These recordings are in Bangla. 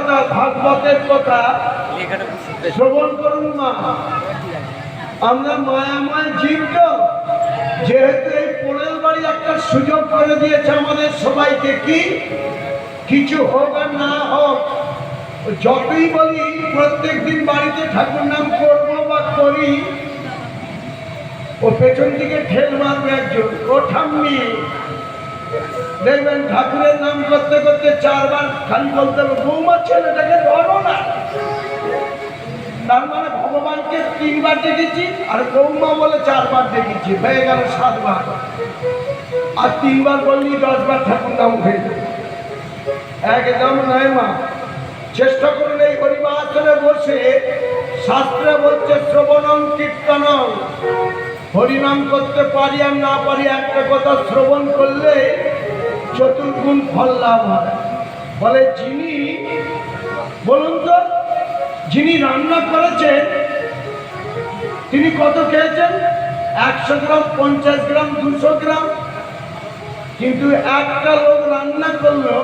কথা, ভাগবতের কথা শ্রবণ করুন মা। আমরা মায়াময় জীব তো, যেহেতু এই পোড়েল বাড়ি একটা সুযোগ করে দিয়েছে আমাদের সবাইকে, কি কিছু হোক আর না হোক, যতই বলি প্রত্যেক দিন বাড়িতে ঠাকুর নাম করবো বা করি, ও পেছন দিকে ঠেল মারবে একজন, ও ঠাম্মি দেখবেন ঠাকুরের নাম করতে করতে 4 বার খালি বলতে হবে বৌমা ছেলেটাকে ধরো না। তার মানে ভগবানকে 3 বার ডেকেছি আর বৌমা বলে 4 বার ডেকেছি, হয়ে গেল 7 বার। আর 3 বার বললি 10 বার ঠাকুর নাম হয়ে যাবে। একদম নয় মা। চেষ্টা করুন এই হরিবাসনে বসে, শাস্ত্রে বলছে শ্রবণং কীর্তনং, হরিনাম করতে পারি আর না পারি, একটা কথা শ্রবণ করলে চতুর্গুণ ফল লাভ হয়। বলে যিনি, বলুন তো, যিনি রান্না করেছেন তিনি কত খেয়েছেন? 100 গ্রাম, 50 গ্রাম, 200 গ্রাম। কিন্তু একটা লোক রান্না করলো,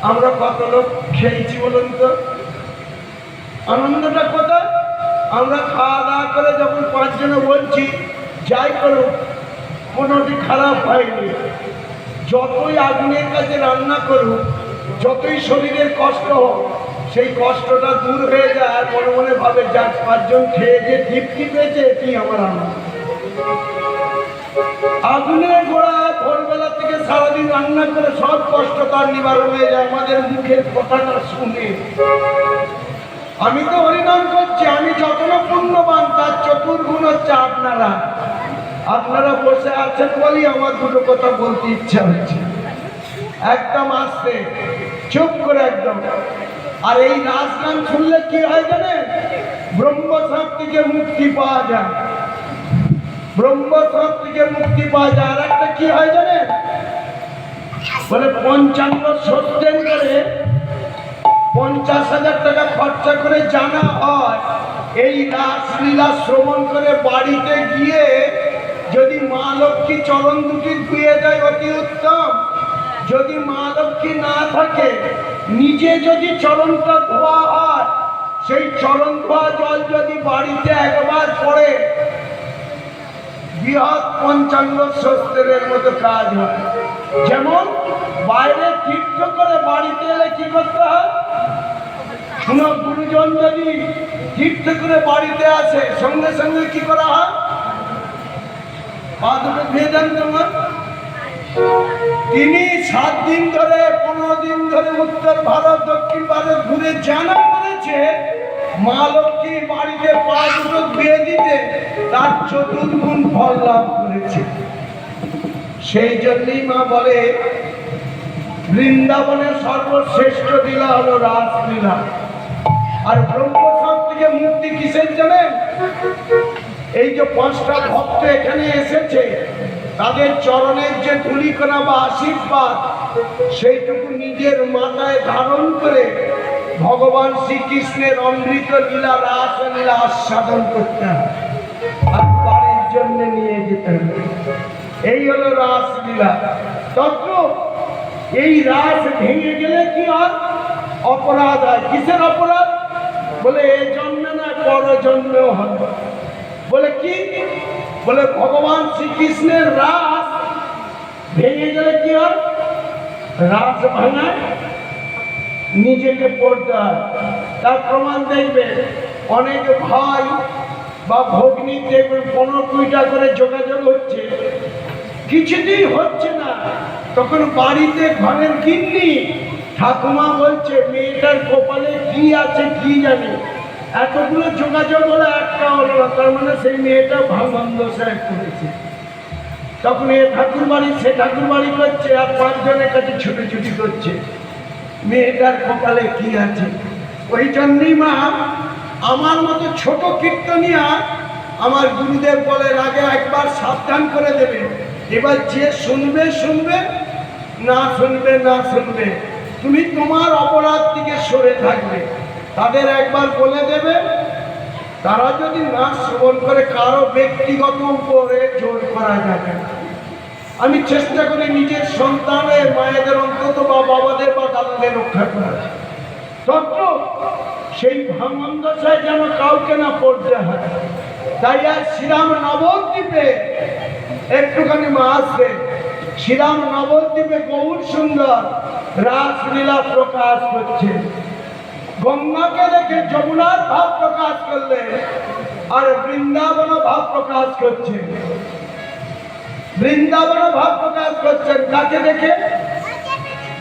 আমরা কত লোক খেয়েছি বলুন তো? আনন্দটা কোথায়? আমরা খাওয়া দাওয়া করে যখন 5 জনে বলছি যাই করুক, কোনোটি খারাপ হয়নি। যতই আগুনের কাছে রান্না করুক, যতই শরীরের কষ্ট হোক, সেই কষ্টটা দূর হয়ে যায়। আর মনে মনে ভাবে যাক 5 জন খেয়ে যে তৃপ্তি পেয়েছে, এটি আমার আনন্দ। আগুনের গোড়া ভোরবেলা থেকে সারাদিন রান্না করে সব কষ্ট তার নিবারণ হয়ে যায় আমাদের মুখের কথাটা শুনে। আমি তো হরিনাম করছি, আমি যত না পুণ্যবান তার চতুর্গুণ হচ্ছে আপনারা। আপনারা বসে আছেন বলি আমার দুটো কথা বলতে ইচ্ছা হচ্ছে, একদম আস্তে চুপ করে একদম। আর এই নাচ গান শুনলে কি হয় জানেন? ব্রহ্মসাপ থেকে মুক্তি পাওয়া যায়, ব্রহ্মসাপ থেকে মুক্তি পাওয়া যায়। আর একটা কি হয় জানেন? বলে 55 সত্যেন করে 50,000 টাকা খরচা করে জানা হয়, এই রাসলীলা শ্রবণ করে বাড়িতে গিয়ে যদি মা লক্ষ্মী চরণ দুটি ধুয়ে দেয় অতি উত্তম। যদি মা লক্ষ্মী না থাকে, নিজে যদি চরণটা ধোয়া হয়, সেই চরণ ধোয়া জল যদি বাড়িতে একবার পড়ে, বৃহৎ 55 সত্যের মতো কাজ হয়। যেমন বাইরে তীর্থ করে বাড়িতে এলে কি করতে হয়? কোন গুরুজন যদি তীর্থ করে বাড়িতে আসে, সঙ্গে সঙ্গে কি করা হয়? পা দুটো ধুয়ে দেন তোমার। তিনি 7 দিন ধরে 15 দিন ধরে উত্তর ভারত দক্ষিণ ভারত ঘুরে জানা করেছে মা লক্ষ্মী বাড়িতে পা দুটো ধুয়ে দিতে তার চতুর্গুণ ফল লাভ করেছে। সেই জন্যই মা বলে বৃন্দাবনের সর্বশ্রেষ্ঠ লীলা হলো রাসলীলা। আর ব্রহ্মসাপ থেকে মুক্তি কিসের জানেন? এই যে 5টা ভক্ত এখানে এসেছে, তাদের চরণের যে ধূলিকণা বা আশীর্বাদ, সেইটুকু নিজের মাথায় ধারণ করে ভগবান শ্রীকৃষ্ণের অমৃত লীলা রাসলীলা আস্বাদন করতে হয় আর বাড়ির জন্য নিয়ে যেতে হবে। এই হলো রাসলীলা তত্ত্ব। এই রাস ভেঙে গেলে কি হয়? অপরাধ হয়। কিসের অপরাধ? বলে এই জন্মে না, পর জন্মেও হবে। বলে কি? বলে ভগবান শ্রীকৃষ্ণের রাস ভেঙে গেলে কি হয়? রাস ভাঙায় নিজেকে পড়তে হয়। তার প্রমাণ দেখবে অনেক ভাই বা ভগ্নী দেখবে 15-20টা করে যোগাযোগ হচ্ছে, কিছুতেই হচ্ছে না। তখন বাড়িতে ঘরের গিন্নি ঠাকুমা বলছে মেয়েটার কপালে কি আছে কি জানি, এতগুলো যোগাযোগ হলো একটা হলো না, তার মানে সেই মেয়েটা ভাঙন দশায় করেছে। তখন এ ঠাকুর বাড়ি সে ঠাকুর বাড়ি করছে আর 5 জনের কাছে ছুটি করছে মেয়েটার কপালে কি আছে। ওই জন্যই মা আমার মতো ছোট কীর্তনিয়া আমার গুরুদেব বলেন আগে একবার সাবধান করে দেবে, এবার যে শুনবে শুনবে, না শুনবে না শুনবে, তুমি তোমার অপরাধ থেকে সরে থাকবে। তাদের একবার বলে দেবে, তারা যদি না শ্রবণ করে কারো ব্যক্তিগত উপরে জোর করা যাবে না। আমি চেষ্টা করি নিজের সন্তানের মায়েদের অন্তত বা বাবাদের বা দাদাদের রক্ষা করার। তত্ত্ব সেই ভাঙন দশায় যেন কাউকে না পড়তে হয়। তাই আজ শ্রীরাম নবদ্বীপে একটুখানি মা আসবে, শ্রীরাম নবদ্বীপে গৌর সুন্দর রাসলীলা প্রকাশ করছে। গঙ্গাকে দেখে যমুনার ভাব প্রকাশ করলে আর বৃন্দাবন ভাব প্রকাশ করছে। বৃন্দাবন ভাব প্রকাশ করছেন কাকে দেখে?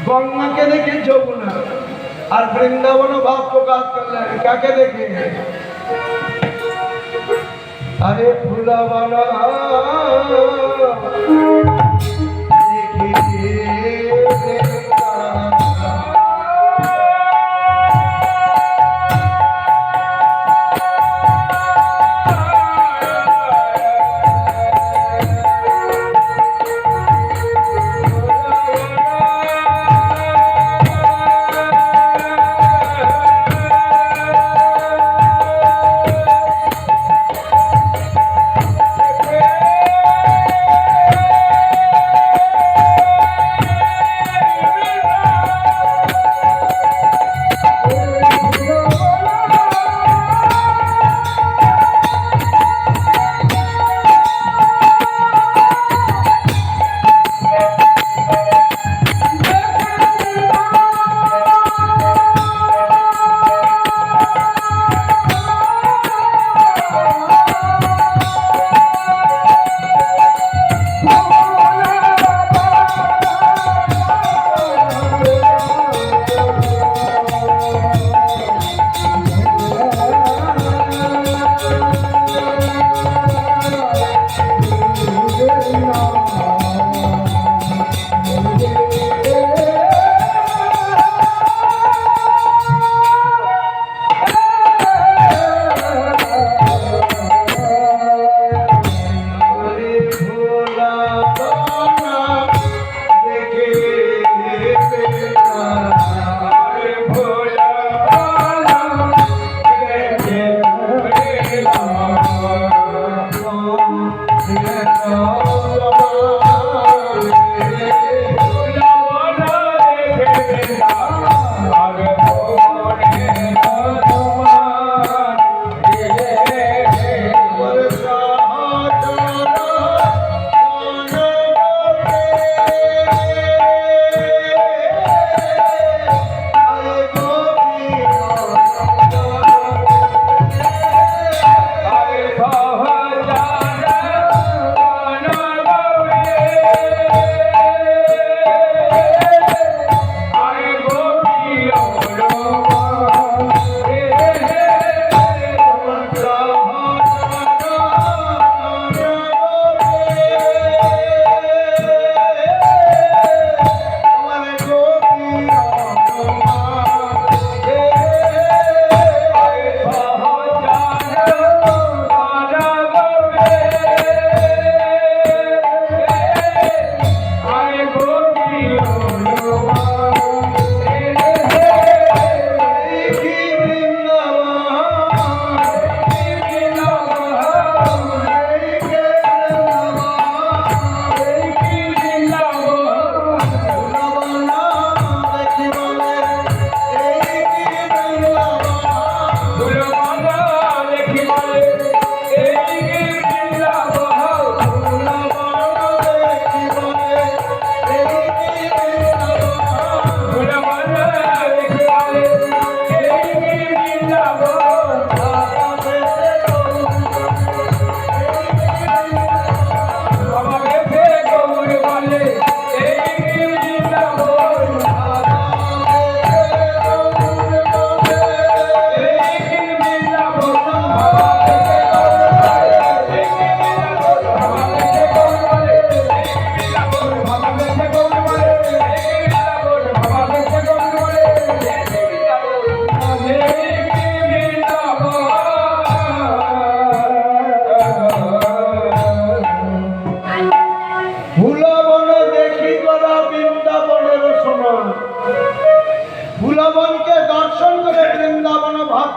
গঙ্গাকে দেখে যমুনা। আর বৃন্দাবন ভাব প্রকাশ করলেন কাকে দেখে? আরে ফুলবানা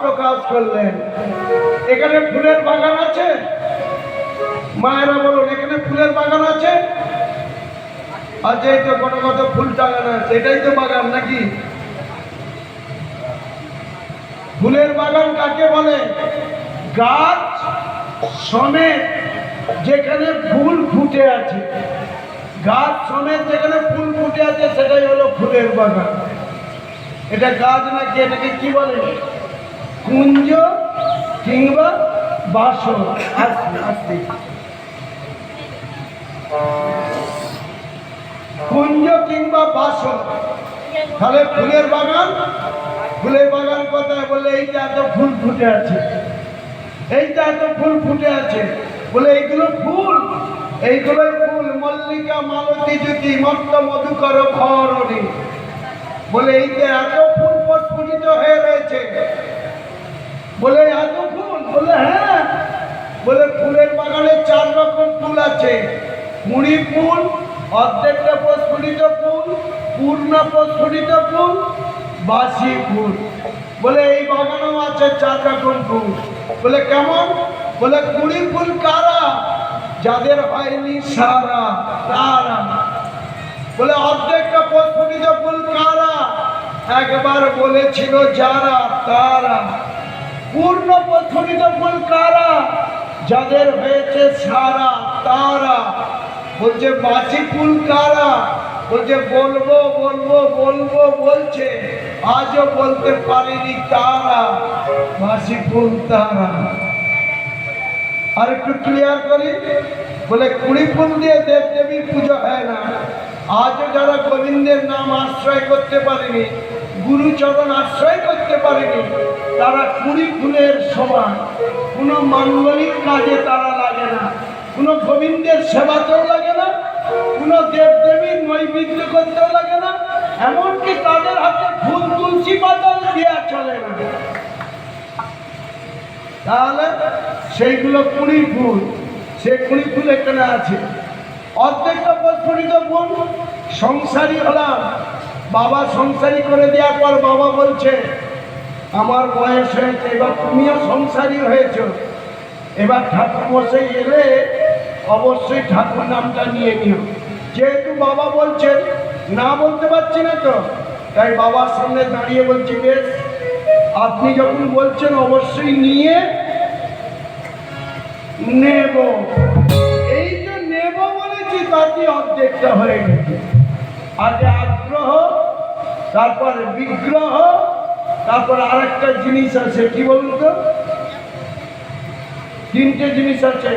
প্রকাশ করলেন। এখানে ফুলের বাগান আছে? মায়েরা বলুন, এখানে ফুলের বাগান আছে? আচ্ছা, এই তো কোনো কত ফুল টাঙানো আছে, এটাই তো বাগান নাকি? ফুলের বাগান কাকে বলে? গাছ সমেত যেখানে ফুল ফুটে আছে, গাছ সমেত যেখানে ফুল ফুটে আছে সেটাই হলো ফুলের বাগান। এটা গাছ নাকি, এটাকে কি বলে? কুঞ্জ কিংবা বাসর। আস্তে আস্তে, কুঞ্জ কিংবা বাসর। তাহলে ফুলের বাগান, ফুলের বাগান কোথায়? বলে এইটা এত ফুল ফুটে আছে, এইটা এত ফুল ফুটে আছে। বলে এইগুলো ফুল, এইগুলোই ফুল। মল্লিকা মালতী জ্যোতি মত্ত মধুকর ভরণী। বলে এইটা এত ফুল প্রস্ফুটিত হয়ে রয়েছে। বলে এত ফুল? বলে হ্যাঁ। বলে ফুলের বাগানে 4 রকম ফুল আছে। কুড়ি ফুল, অর্ধেকটা প্রস্ফুটিত ফুল, পূর্ণ প্রস্ফুটিত ফুল, বাসি ফুল। বলে এই বাগানেও আছে 4 রকম ফুল। বলে কেমন? বলে 20 ফুল কারা? যাদের হয়নি সারা তারা। বলে অর্ধেকটা প্রস্ফুটিত ফুল কারা? একবার বলেছিল যারা তারা। পূর্ণ প্রস্ফুটিত ফুল কারা? যাদের হয়েছে সারা তারা। বলছে বাসি ফুল কারা? বলছে বলবো বলবো বলবো বলছে, আজও বলতে পারিনি তারা। বাসি ফুল তারা। আর একটু ক্লিয়ার করি। বলে 20 ফুল দিয়ে দেব দেবীর পুজো হয় না। আজও যারা গোবিন্দের নাম আশ্রয় করতে পারেনি, গুরুচরণ আশ্রয় করতে পারেনি, তারা 20 ফুলের সমান। কোনো মাঙ্গলিক কাজে তারা লাগে না, কোনো গোবিন্দের সেবাতেও লাগে না, কোনো দেবদেবীর নৈবেদ্য করতেও লাগে না, এমনকি তাদের হাতে ফুল তুলসী পাতা দেওয়া চলে না। তাহলে সেইগুলো 20 ফুল, সেই 20 ফুল এখানে আছে। অর্ধেকটা প্রস্ফুটিত ফুল। সংসারী হলাম, বাবা সংসারী করে দেওয়ার পর বাবা বলছে আমার বয়স হয়েছে, এবার তুমিও সংসারী হয়েছ, এবার ঠাকুর মশাই এলে অবশ্যই ঠাকুর নামটা নিয়ে নিও। যেহেতু বাবা বলছেন, না বলতে পারছি না তো, তাই বাবার সামনে দাঁড়িয়ে বলছি বেশ, আপনি যখন বলছেন অবশ্যই নিয়ে নেব। এই যে নেব বলেছি তাতে অর্ধেকটা হয়ে গেছে। আগে আগ্রহ, তারপর বিগ্রহ, তারপর আরেকটা জিনিস আছে, কি বলুন তো? 3টে জিনিস আছে,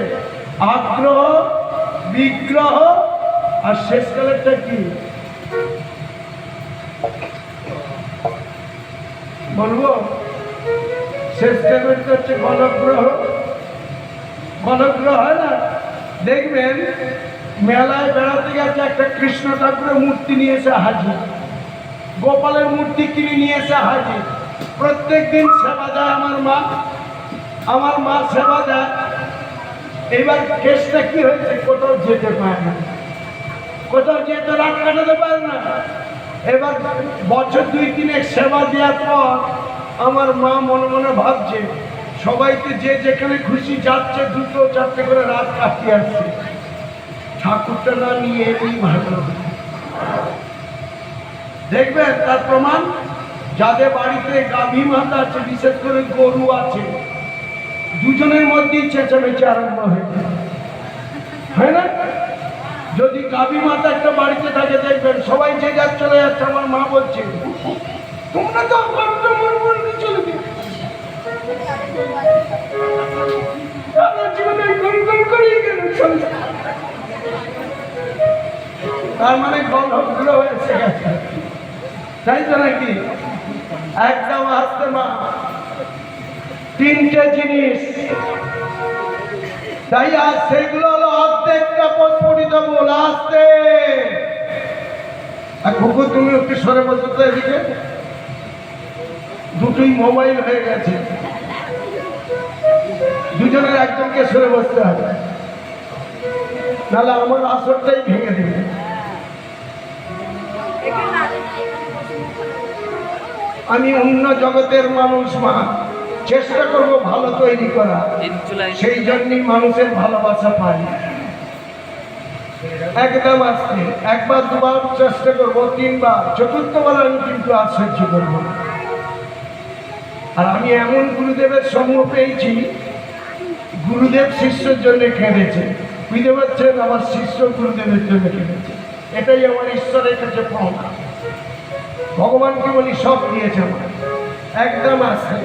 আগ্রহ, বিগ্রহ, আর শেষকালেরটা কি বলবো? শেষকালেরটা হচ্ছে গণগ্রহ। গণগ্রহ হয় না? দেখবেন মেলায় বেড়াতে গেছে, একটা কৃষ্ণ ঠাকুরের মূর্তি নিয়ে এসে হাজির, গোপালের মূর্তি কিনে নিয়ে এসে হাজির। প্রত্যেক দিন সেবা দেয় আমার মা সেবা দেয়। এবার কেসটা কি হয়েছে? কোথাও যেতে পারে না, কোথাও যেতে রাত কাটাতে পারে না। এবার বছর 2-3 সেবা দেওয়ার পর আমার মা মনে মনে ভাবছে সবাইকে যে যেখানে খুশি যাচ্ছে, 2-4টে করে রাত কাটিয়ে আসছে, ঠাকুরটা না নিয়ে এলেই ভালো। দেখবেন তার প্রমাণ, যাদের বাড়িতে গাভী মাতা আছে, বিশেষ করে গরু আছে, দুজনের মধ্যেই চেঁচামেচি আরম্ভ হয় না? যদি গাভী মাতা একটা বাড়িতে থাকে, দেখবেন সবাই যে যার চলে যাচ্ছে। আমার মা বলছে তোমরা তো চলে দিও, তার মানে গল্পগুলো হয়েছে, তাই তো নাকি? একদম আসতে মা। 3টে জিনিস, তাই আজ সেগুলো হলো অর্ধেকটা প্রস্ফুটিত ফুল। আসতে কুকুর, তুমি একটু সরে বসে তো এদিকে, দুটোই মোবাইল হয়ে গেছে, দুজনের একজনকে সরে বসতে হবে, নাহলে আমার আসরটাই ভেঙে দেবে। আমি অন্য জগতের মানুষ মা, চেষ্টা করব ভালো তৈরি করা, সেই জন্যই মানুষের ভালোবাসা পাই। একদম আসতে 1বার 2বার চেষ্টা করবো, 3বার, চতুর্থবার আমি কিন্তু আর সহ্য করবো। আর আমি এমন গুরুদেবের সমূহ পেয়েছি, গুরুদেব শিষ্যের জন্য কেঁদেছে, বুঝতে পারছেন? আমার শিষ্য গুরুদেবের জন্য কেঁদেছে। এটাই আমার ঈশ্বরের কাছে পাওনা। ভগবানকে বলি সব দিয়েছে আমার, একদম আসে